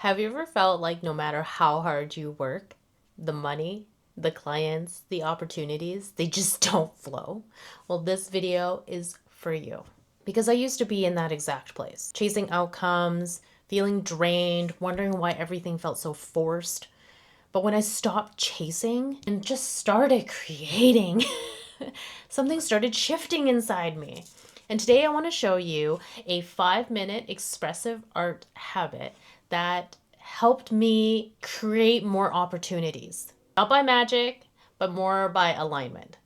Have you ever felt like no matter how hard you work, the money, the clients, the opportunities, they just don't flow? Well, this video is for you. Because I used to be in that exact place, chasing outcomes, feeling drained, wondering why everything felt so forced. But when I stopped chasing and just started creating, something started shifting inside me. And today I want to show you a 5-minute expressive art habit that helped me create more opportunities. Not by magic, but more by alignment.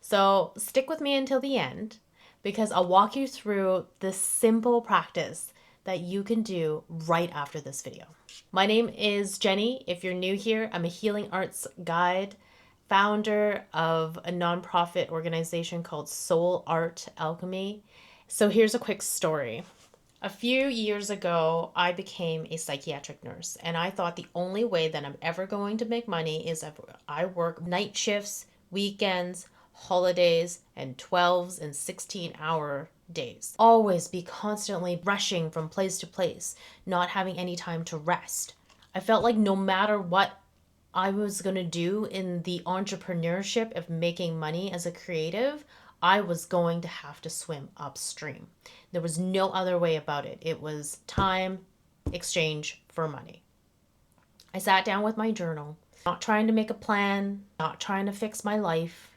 So stick with me until the end because I'll walk you through this simple practice that you can do right after this video. My name is Jenny. If you're new here, I'm a healing arts guide, founder of a nonprofit organization called Soul Art Alchemy. So here's a quick story. A few years ago, I became a psychiatric nurse, and I thought the only way that I'm ever going to make money is if I work night shifts, weekends, holidays, and 12s and 16-hour days. Always be constantly rushing from place to place, not having any time to rest. I felt like no matter what I was going to do in the entrepreneurship of making money as a creative, I was going to have to swim upstream. There was no other way about it. It was time exchange for money. I sat down with my journal, not trying to make a plan, not trying to fix my life,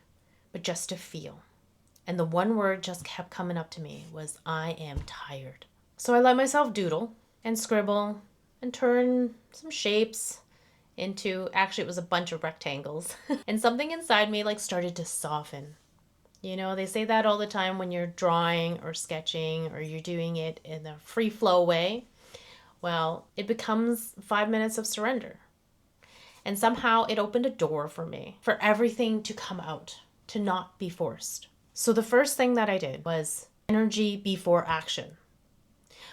but just to feel. And the one word just kept coming up to me was, I am tired. So I let myself doodle and scribble and turn some shapes into, actually it was a bunch of rectangles. And something inside me started to soften. You know, they say that all the time when you're drawing or sketching or you're doing it in a free flow way. Well, it becomes 5 minutes of surrender. And somehow it opened a door for me, for everything to come out, to not be forced. So the first thing that I did was energy before action.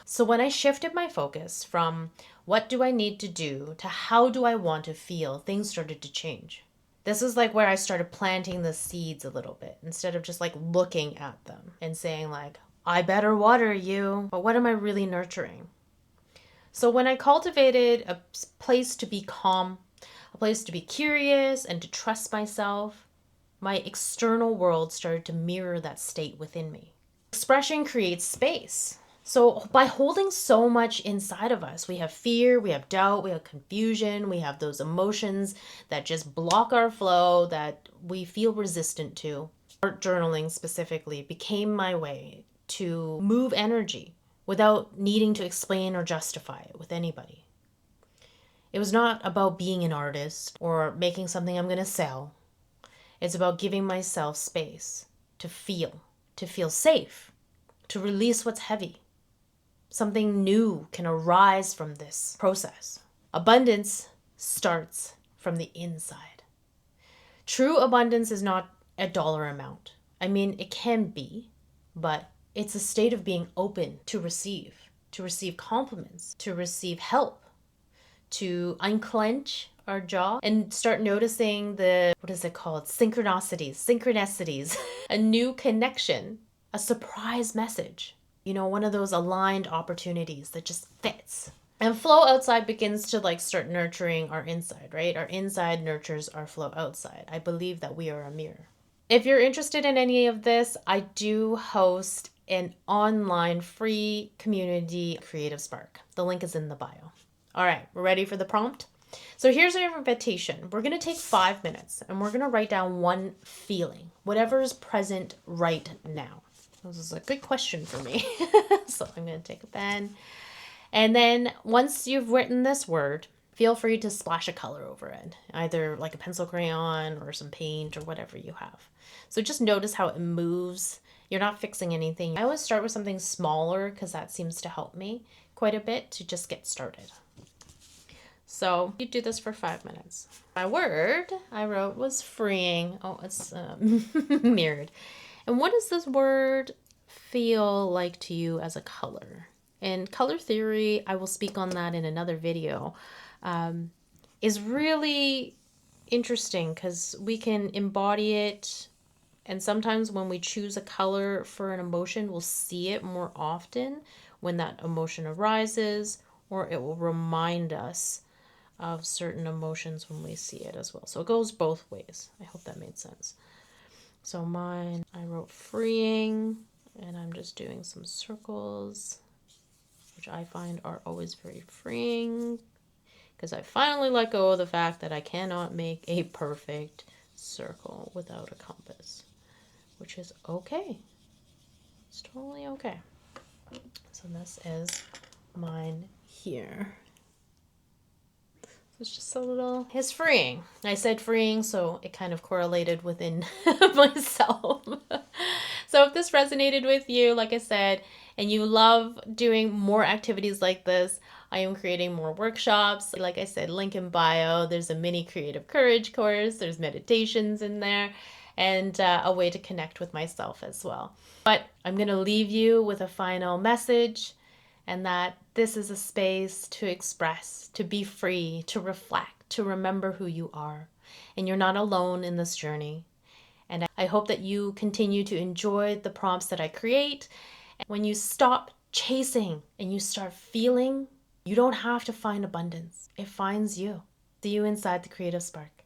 So when I shifted my focus from what do I need to do to how do I want to feel, things started to change. This is where I started planting the seeds a little bit instead of just looking at them and saying I better water you, but what am I really nurturing? So when I cultivated a place to be calm, a place to be curious and to trust myself, my external world started to mirror that state within me. Expression creates space. So by holding so much inside of us, we have fear, we have doubt, we have confusion, we have those emotions that just block our flow, that we feel resistant to. Art journaling specifically became my way to move energy without needing to explain or justify it with anybody. It was not about being an artist or making something I'm going to sell. It's about giving myself space to feel safe, to release what's heavy. Something new can arise from this process. Abundance starts from the inside. True abundance is not a dollar amount. I mean, it can be, but it's a state of being open to receive compliments, to receive help, to unclench our jaw and start noticing the, what is it called? Synchronicities, a new connection, a surprise message. You know, one of those aligned opportunities that just fits. And flow outside begins to start nurturing our inside, right? Our inside nurtures our flow outside. I believe that we are a mirror. If you're interested in any of this, I do host an online free community, Creative Spark. The link is in the bio. All right, we're ready for the prompt? So here's our invitation. We're going to take 5 minutes and we're going to write down one feeling, whatever is present right now. This is a good question for me. So I'm going to take a pen. And then once you've written this word, feel free to splash a color over it, either a pencil crayon or some paint or whatever you have. So just notice how it moves. You're not fixing anything. I always start with something smaller because that seems to help me quite a bit to just get started. So you do this for 5 minutes. My word I wrote was freeing. Oh, it's mirrored. And what does this word feel like to you as a color? And color theory, I will speak on that in another video, is really interesting because we can embody it. And sometimes when we choose a color for an emotion, we'll see it more often when that emotion arises or it will remind us of certain emotions when we see it as well. So it goes both ways. I hope that made sense. So mine, I wrote freeing, and I'm just doing some circles, which I find are always very freeing, because I finally let go of the fact that I cannot make a perfect circle without a compass, which is okay. It's totally okay. So this is mine here. It's just a little, it's freeing. I said freeing, so it kind of correlated within myself. So if this resonated with you, like I said, and you love doing more activities like this, I am creating more workshops. Like I said, link in bio. There's a mini creative courage course. There's meditations in there, and a way to connect with myself as well. But I'm going to leave you with a final message, and that this is a space to express, to be free, to reflect, to remember who you are. And you're not alone in this journey. And I hope that you continue to enjoy the prompts that I create. And when you stop chasing and you start feeling, you don't have to find abundance. It finds you. See you inside the Creative Spark.